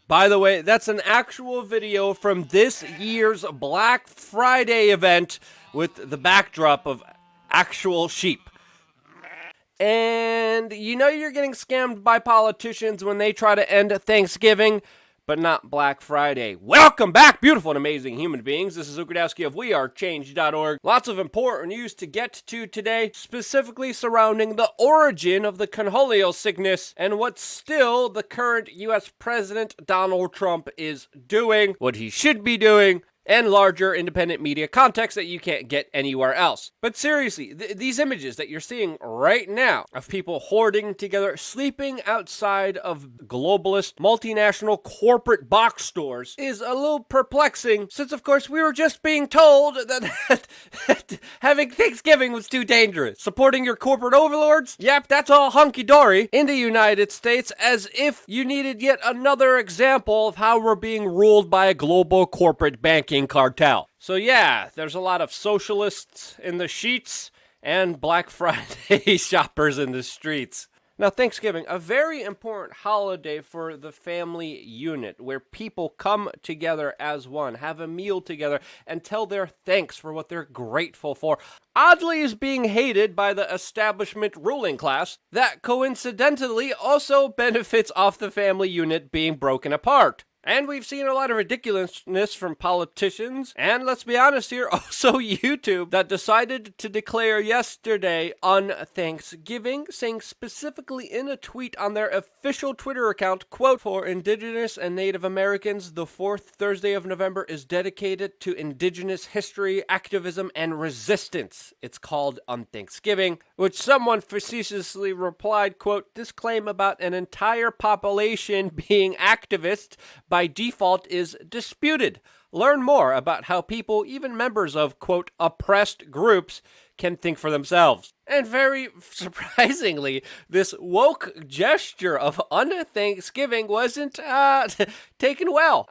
By the way, that's an actual video from this year's Black Friday event with the backdrop of actual sheep. And you know you're getting scammed by politicians when they try to end Thanksgiving, but not Black Friday. Welcome back, beautiful and amazing human beings. This is Ukradowski of WeAreChange.org. Lots of important news to get to today, specifically surrounding the origin of the Conholio sickness and what still the current U.S. President Donald Trump is doing, what he should be doing, and larger independent media context that you can't get anywhere else. But seriously, these images that you're seeing right now of people hoarding together, sleeping outside of globalist, multinational corporate box stores is a little perplexing, since of course we were just being told that having Thanksgiving was too dangerous. Supporting your corporate overlords? Yep, that's all hunky-dory in the United States, as if you needed yet another example of how we're being ruled by a global corporate banking cartel. So yeah, there's a lot of socialists in the sheets and Black Friday shoppers in the streets. Now, Thanksgiving, a very important holiday for the family unit, where people come together as one, have a meal together, and tell their thanks for what they're grateful for. Oddly is being hated by the establishment ruling class that coincidentally also benefits off the family unit being broken apart. And we've seen a lot of ridiculousness from politicians, and let's be honest here, also YouTube, that decided to declare yesterday on Thanksgiving, saying specifically in a tweet on their official Twitter account, quote, "For Indigenous and Native Americans, the fourth Thursday of November is dedicated to Indigenous history, activism, and resistance. It's called on Thanksgiving," which someone facetiously replied, quote, "This claim about an entire population being activists by default is disputed. Learn more about how people, even members of, quote, oppressed groups, can think for themselves." And very surprisingly, this woke gesture of un-Thanksgiving wasn't taken well.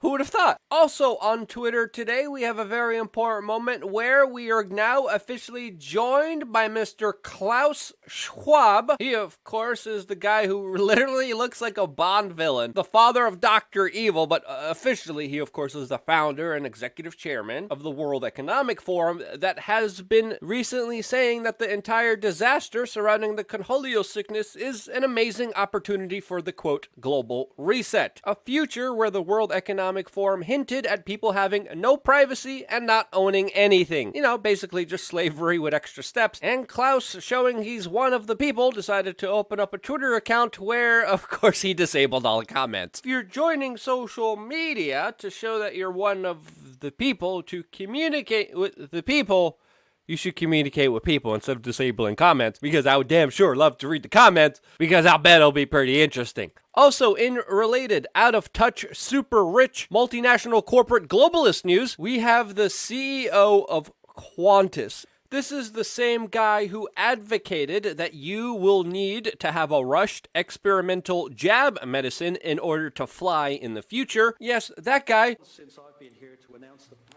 Who would have thought? Also on Twitter today, we have a very important moment where we are now officially joined by Mr. Klaus Schwab. He, of course, is the guy who literally looks like a Bond villain, the father of Dr. Evil, but officially he, of course, is the founder and executive chairman of the World Economic Forum that has been recently saying that the entire disaster surrounding the Conholio sickness is an amazing opportunity for the, quote, global reset. A future where the World Economic Forum hinted at people having no privacy and not owning anything. You know, basically just slavery with extra steps. And Klaus, showing he's one of the people, decided to open up a Twitter account where, of course, he disabled all the comments. If you're joining social media to show that you're one of the people, to communicate with the people, you should communicate with people instead of disabling comments, because I would damn sure love to read the comments, because I'll bet it'll be pretty interesting. Also, in related, out-of-touch, super-rich, multinational corporate globalist news, we have the CEO of Qantas. This is the same guy who advocated that you will need to have a rushed experimental jab medicine in order to fly in the future. Yes, that guy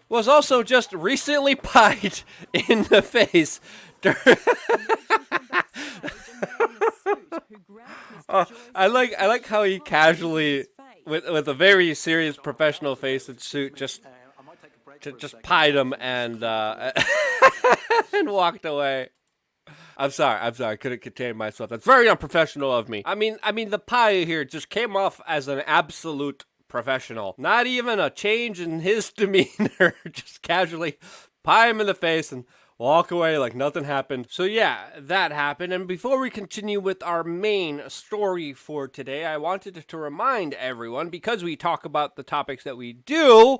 was also just recently pied in the face. I like how he casually, with a very serious professional face and suit, just pied him and and walked away. I'm sorry, I couldn't contain myself. That's very unprofessional of me. I mean, the pie here just came off as an absolute professional. Not even a change in his demeanor. Just casually pie him in the face and walk away like nothing happened. So yeah, that happened. And before we continue with our main story for today, I wanted to remind everyone, because we talk about the topics that we do,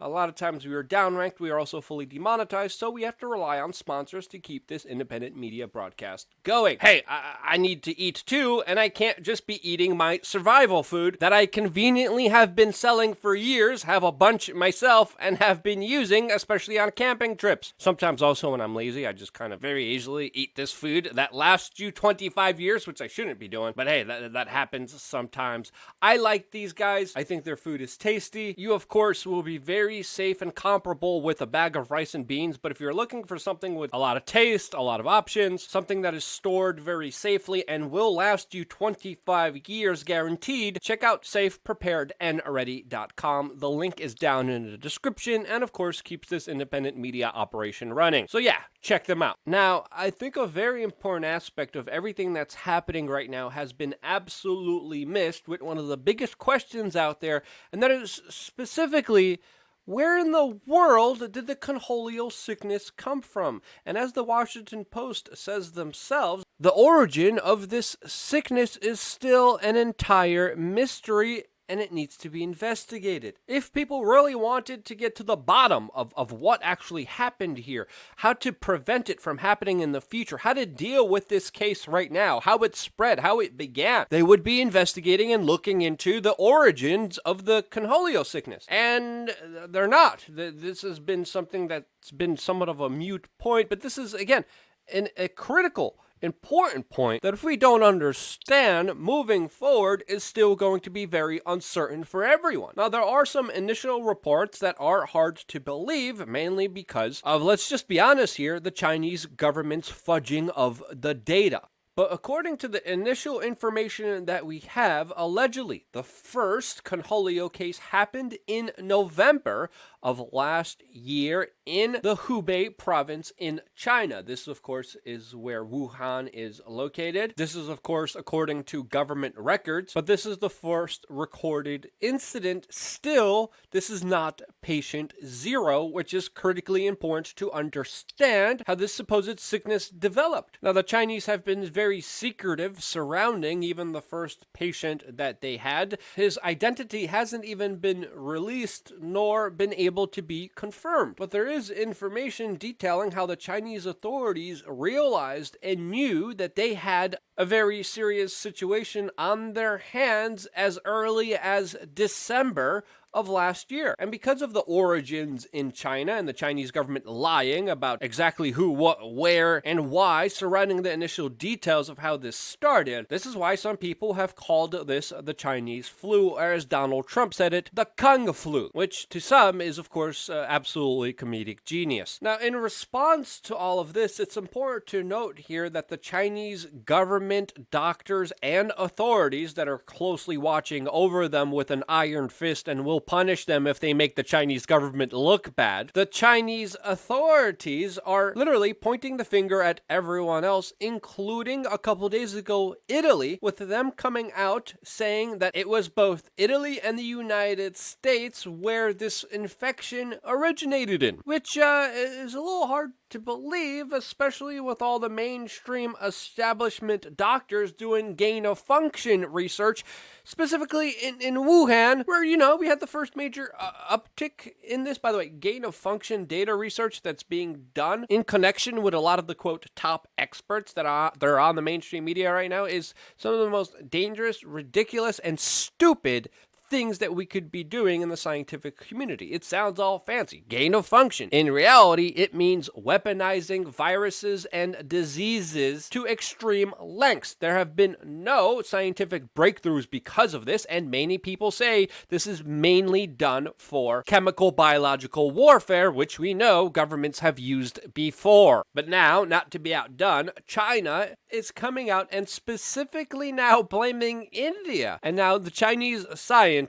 A lot of times we are downranked, we are also fully demonetized, so we have to rely on sponsors to keep this independent media broadcast going. Hey, I need to eat too, and I can't just be eating my survival food that I conveniently have been selling for years, have a bunch myself, and have been using, especially on camping trips. Sometimes also when I'm lazy, I just kind of very easily eat this food that lasts you 25 years, which I shouldn't be doing, but hey, that happens sometimes. I like these guys. I think their food is tasty. You, of course, will be very safe and comparable with a bag of rice and beans, but if you're looking for something with a lot of taste, a lot of options, something that is stored very safely and will last you 25 years guaranteed, check out safepreparedandready.com. The link is down in the description and, of course, keeps this independent media operation running. So yeah, check them out. Now, I think a very important aspect of everything that's happening right now has been absolutely missed with one of the biggest questions out there, and that is specifically, where in the world did the concholeal sickness come from? And as the Washington Post says themselves, the origin of this sickness is still an entire mystery, and it needs to be investigated. If people really wanted to get to the bottom of what actually happened here, how to prevent it from happening in the future, how to deal with this case right now, how it spread, how it began, they would be investigating and looking into the origins of the concholeal sickness. And they're not. This has been something that's been somewhat of a mute point, but this is, again, a critical important point that if we don't understand, moving forward is still going to be very uncertain for everyone. Now, there are some initial reports that are hard to believe, mainly because of, let's just be honest here, the Chinese government's fudging of the data. But according to the initial information that we have, allegedly, the first concholeal case happened in November of last year in the Hubei province in China. This, of course, is where Wuhan is located. This is, of course, according to government records, but this is the first recorded incident. Still, this is not patient zero, which is critically important to understand how this supposed sickness developed. Now, the Chinese have been very secretive surrounding even the first patient that they had. His identity hasn't even been released nor been able to be confirmed. But there is information detailing how the Chinese authorities realized and knew that they had a very serious situation on their hands as early as December of last year. And because of the origins in China and the Chinese government lying about exactly who, what, where, and why surrounding the initial details of how this started, this is why some people have called this the Chinese flu, or as Donald Trump said it, the Kung flu, which to some is, of course, absolutely comedic genius. Now, in response to all of this, it's important to note here that the Chinese government, doctors, and authorities that are closely watching over them with an iron fist and will punish them if they make the Chinese government look bad. The Chinese authorities are literally pointing the finger at everyone else, including a couple days ago Italy, with them coming out saying that it was both Italy and the United States where this infection originated in, which is a little hard to believe, especially with all the mainstream establishment doctors doing gain-of-function research, specifically in Wuhan, where, you know, we had the first major uptick in this. By the way, gain-of-function data research that's being done in connection with a lot of the, quote, top experts that are on the mainstream media right now is some of the most dangerous, ridiculous, and stupid things that we could be doing in the scientific community. It sounds all fancy. Gain of function. In reality, it means weaponizing viruses and diseases to extreme lengths. There have been no scientific breakthroughs because of this, and many people say this is mainly done for chemical biological warfare, which we know governments have used before. But now, not to be outdone, China is coming out and specifically now blaming India. And now the Chinese scientists,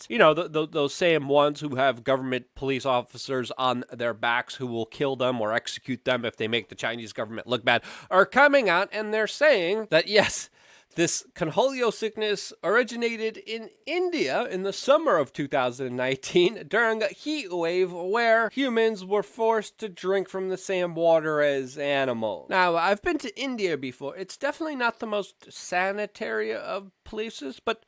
you know, those same ones who have government police officers on their backs who will kill them or execute them if they make the Chinese government look bad, are coming out and they're saying that, yes, this concholeal sickness originated in India in the summer of 2019 during a heat wave where humans were forced to drink from the same water as animals. Now, I've been to India before. It's definitely not the most sanitary of places, but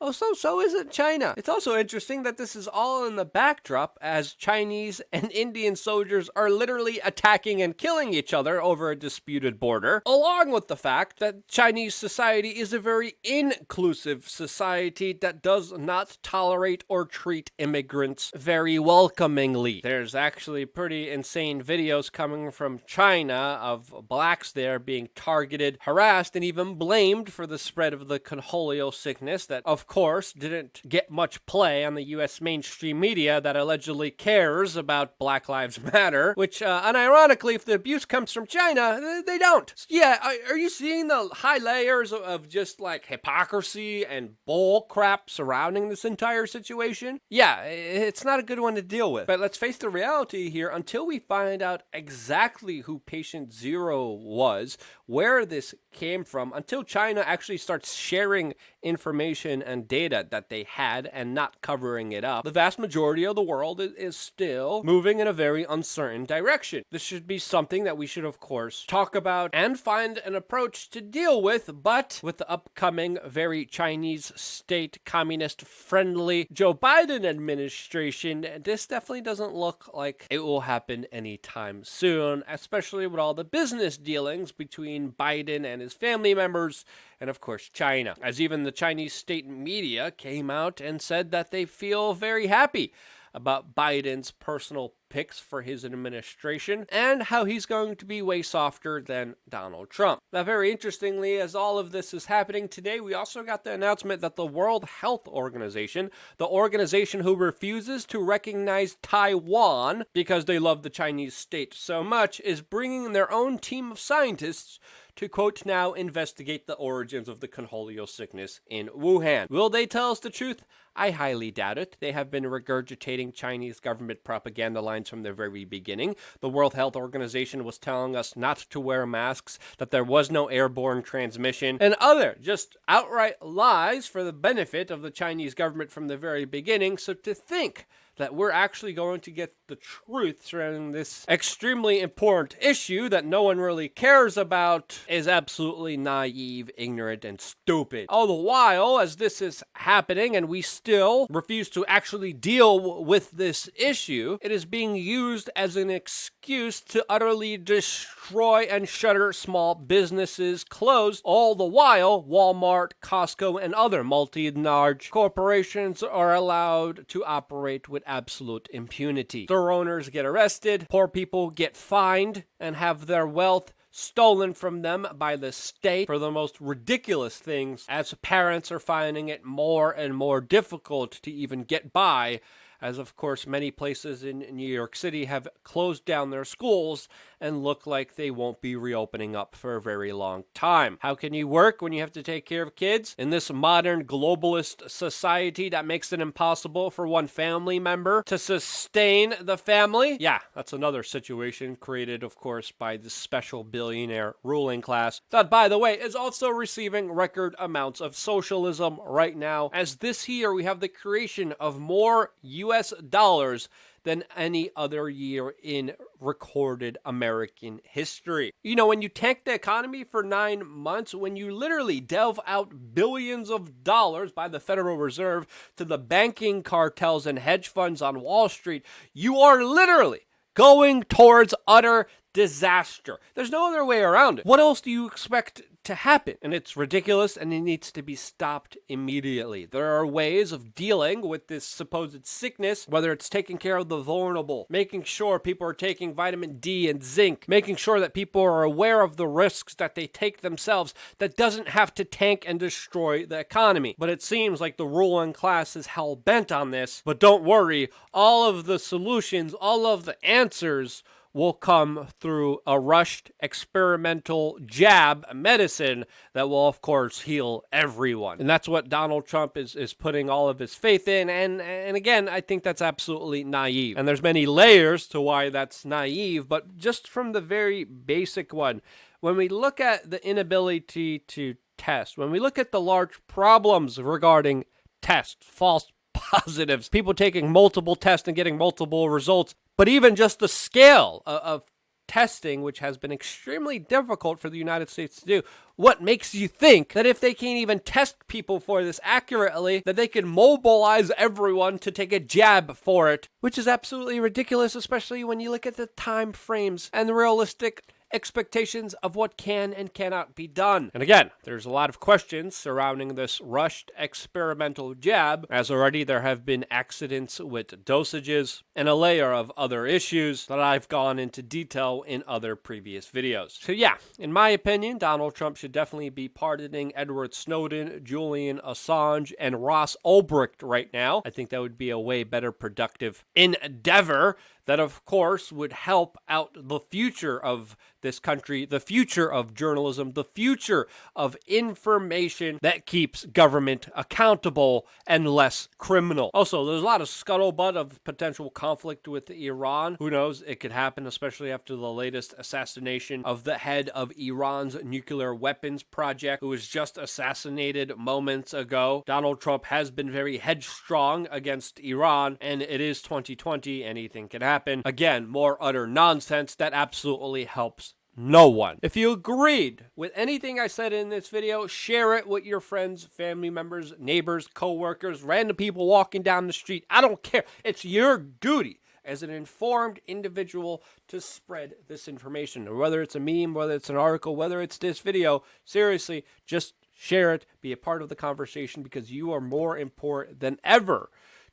Oh, so isn't China. It's also interesting that this is all in the backdrop as Chinese and Indian soldiers are literally attacking and killing each other over a disputed border, along with the fact that Chinese society is a very inclusive society that does not tolerate or treat immigrants very welcomingly. There's actually pretty insane videos coming from China of blacks there being targeted, harassed, and even blamed for the spread of the Konholio sickness that, of course, didn't get much play on the US mainstream media that allegedly cares about Black Lives Matter, which, unironically, if the abuse comes from China, they don't. Yeah, are you seeing the high layers of just, like, hypocrisy and bull crap surrounding this entire situation? Yeah, it's not a good one to deal with. But let's face the reality here, until we find out exactly who patient zero was, where this came from, until China actually starts sharing information and data that they had and not covering it up, the vast majority of the world is still moving in a very uncertain direction. This should be something that we should, of course, talk about and find an approach to deal with, but with the upcoming very Chinese state communist friendly Joe Biden administration, this definitely doesn't look like it will happen anytime soon, especially with all the business dealings between Biden and his family members and, of course, China. As even the Chinese state media came out and said that they feel very happy about Biden's personal picks for his administration and how he's going to be way softer than Donald Trump. Now, very interestingly, as all of this is happening today, we also got the announcement that the World Health Organization, the organization who refuses to recognize Taiwan because they love the Chinese state so much, is bringing their own team of scientists to, quote, now investigate the origins of the Konholio sickness in Wuhan. Will they tell us the truth? I highly doubt it. They have been regurgitating Chinese government propaganda lines from the very beginning. The World Health Organization was telling us not to wear masks, that there was no airborne transmission, and other just outright lies for the benefit of the Chinese government from the very beginning. So to think that we're actually going to get the truth surrounding this extremely important issue that no one really cares about is absolutely naive, ignorant, and stupid. All the while, as this is happening and we still refuse to actually deal with this issue, it is being used as an excuse to utterly destroy and shutter small businesses closed. All the while, Walmart, Costco, and other multi-large corporations are allowed to operate with absolute impunity. Store owners get arrested, poor people get fined, and have their wealth stolen from them by the state for the most ridiculous things, as parents are finding it more and more difficult to even get by, as of course many places in New York City have closed down their schools and look like they won't be reopening up for a very long time. How can you work when you have to take care of kids? In this modern globalist society that makes it impossible for one family member to sustain the family? Yeah, that's another situation created, of course, by the special billionaire ruling class that, by the way, is also receiving record amounts of socialism right now, as this year we have the creation of more US dollars than any other year in recorded American history. You know, when you tank the economy for 9 months, when you literally delve out billions of dollars by the Federal Reserve to the banking cartels and hedge funds on Wall Street, you are literally going towards utter disaster. There's no other way around it. What else do you expect to happen? And it's ridiculous, and it needs to be stopped immediately. There are ways of dealing with this supposed sickness, whether it's taking care of the vulnerable, making sure people are taking vitamin D and zinc, making sure that people are aware of the risks that they take themselves, that doesn't have to tank and destroy the economy. But it seems like the ruling class is hell-bent on this. But don't worry, all of the solutions, all of the answers will come through a rushed experimental jab medicine that will, of course, heal everyone. And that's what Donald Trump is putting all of his faith in. And again, I think that's absolutely naive. And there's many layers to why that's naive, but just from the very basic one, when we look at the inability to test, when we look at the large problems regarding tests, false positives, people taking multiple tests and getting multiple results, but even just the scale of testing, which has been extremely difficult for the United States to do. What makes you think that if they can't even test people for this accurately, that they can mobilize everyone to take a jab for it? Which is absolutely ridiculous, especially when you look at the time frames and the realistic expectations of what can and cannot be done. And again, there's a lot of questions surrounding this rushed experimental jab, as already there have been accidents with dosages and a layer of other issues that I've gone into detail in other previous videos. So yeah, in my opinion, Donald Trump should definitely be pardoning Edward Snowden, Julian Assange, and Ross Ulbricht right now. I think that would be a way better productive endeavor that, of course, would help out the future of this country, the future of journalism, the future of information that keeps government accountable and less criminal. Also, there's a lot of scuttlebutt of potential conflict with Iran. Who knows? It could happen, especially after the latest assassination of the head of Iran's nuclear weapons project, who was just assassinated moments ago. Donald Trump has been very headstrong against Iran, and it is 2020. Anything can happen. Again, more utter nonsense that absolutely helps no one. If you agreed with anything I said in this video, share it with your friends, family members, neighbors, co-workers, random people walking down the street. I don't care. It's your duty as an informed individual to spread this information. Whether it's a meme, whether it's an article, whether it's this video, seriously, just share it. Be a part of the conversation, because you are more important than ever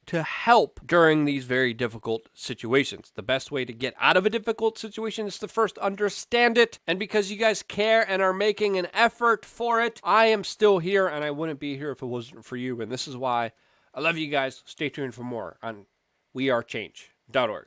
to help during these very difficult situations. The best way to get out of a difficult situation is to first understand it. And because you guys care and are making an effort for it, I am still here, and I wouldn't be here if it wasn't for you. And this is why I love you guys. Stay tuned for more on wearechange.org.